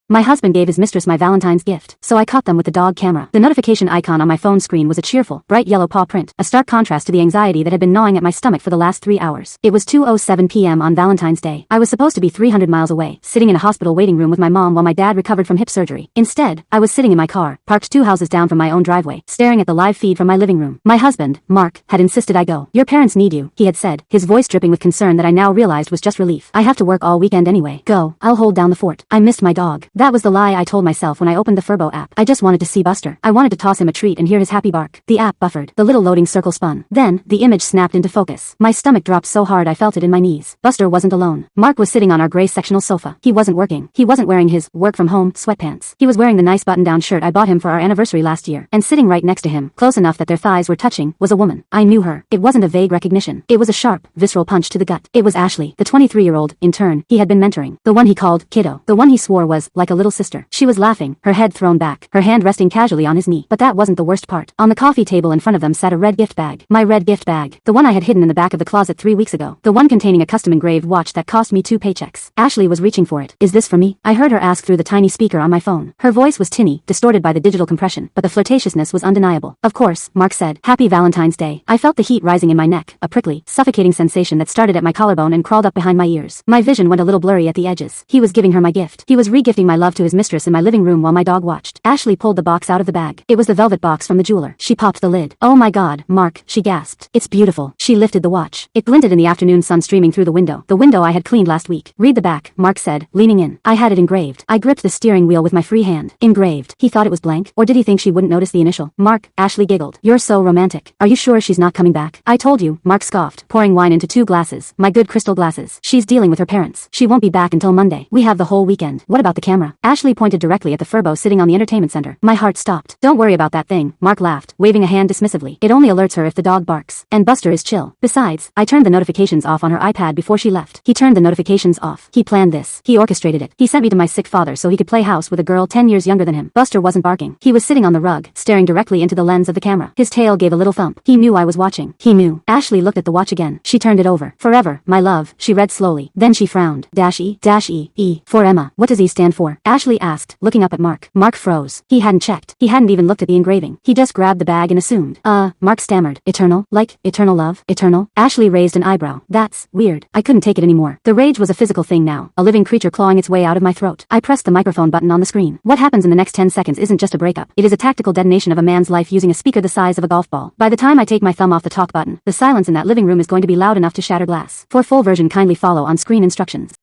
My husband gave his mistress my Valentine's gift, so I caught them with the dog camera. The notification icon on my phone screen was a cheerful, bright yellow paw print, a stark contrast to the anxiety that had been gnawing at my stomach for the last 3 hours. It was 2:07 p.m. on Valentine's Day. I was supposed to be 300 miles away, sitting in a hospital waiting room with my mom while my dad recovered from hip surgery. Instead, I was sitting in my car, parked 2 houses down from my own driveway, staring at the live feed from my living room. My husband, Mark, had insisted I go. "Your parents need you," he had said, his voice dripping with concern that I now realized was just relief. "I have to work all weekend anyway. Go. I'll hold down the fort." I missed my dog. That was the lie I told myself when I opened the Furbo app. I just wanted to see Buster. I wanted to toss him a treat and hear his happy bark. The app buffered. The little loading circle spun. Then, the image snapped into focus. My stomach dropped so hard I felt it in my knees. Buster wasn't alone. Mark was sitting on our gray sectional sofa. He wasn't working. He wasn't wearing his work-from-home sweatpants. He was wearing the nice button-down shirt I bought him for our anniversary last year. And sitting right next to him, close enough that their thighs were touching, was a woman. I knew her. It wasn't a vague recognition. It was a sharp, visceral punch to the gut. It was Ashley, the 23-year-old intern he had been mentoring. The one he called kiddo. The one he swore was like a little sister. She was laughing, her head thrown back, her hand resting casually on his knee. But that wasn't the worst part. On the coffee table in front of them sat a red gift bag. My red gift bag. The one I had hidden in the back of the closet 3 weeks ago. The one containing a custom engraved watch that cost me 2 paychecks. Ashley was reaching for it. "Is this for me?" I heard her ask through the tiny speaker on my phone. Her voice was tinny, distorted by the digital compression, but the flirtatiousness was undeniable. "Of course," Mark said. "Happy Valentine's Day." I felt the heat rising in my neck, a prickly, suffocating sensation that started at my collarbone and crawled up behind my ears. My vision went a little blurry at the edges. He was giving her my gift. He was re-gifting my love to his mistress in my living room while my dog watched. Ashley pulled the box out of the bag. It was the velvet box from the jeweler. She popped the lid. "Oh my God, Mark," she gasped. "It's beautiful." She lifted the watch. It glinted in the afternoon sun streaming through the window I had cleaned last week. "Read the back," Mark said, leaning in. I had it engraved. I gripped the steering wheel with my free hand. Engraved. He thought it was blank, or did he think she wouldn't notice the initial? "Mark," Ashley giggled. "You're so romantic. Are you sure she's not coming back?" "I told you," Mark scoffed, pouring wine into 2 glasses. "My good crystal glasses. She's dealing with her parents. She won't be back until Monday. We have the whole weekend." "What about the camera?" Ashley pointed directly at the Furbo sitting on the entertainment center. My heart stopped. "Don't worry about that thing," Mark laughed, waving a hand dismissively. "It only alerts her if the dog barks. And Buster is chill. Besides, I turned the notifications off on her iPad before she left." He turned the notifications off. He planned this. He orchestrated it. He sent me to my sick father so he could play house with a girl 10 years younger than him. Buster wasn't barking. He was sitting on the rug, staring directly into the lens of the camera. His tail gave a little thump. He knew I was watching. He knew. Ashley looked at the watch again. She turned it over. "Forever, my love," she read slowly. Then she frowned. -E, for Emma. "What does E stand for?" Ashley asked, looking up at Mark. Mark froze. He hadn't checked. He hadn't even looked at the engraving. He just grabbed the bag and assumed. Mark stammered. "Eternal? Like, eternal love? Eternal?" Ashley raised an eyebrow. "That's weird." I couldn't take it anymore. The rage was a physical thing now, a living creature clawing its way out of my throat. I pressed the microphone button on the screen. What happens in the next 10 seconds isn't just a breakup. It is a tactical detonation of a man's life using a speaker the size of a golf ball. By the time I take my thumb off the talk button, the silence in that living room is going to be loud enough to shatter glass. For full version, kindly follow on screen instructions.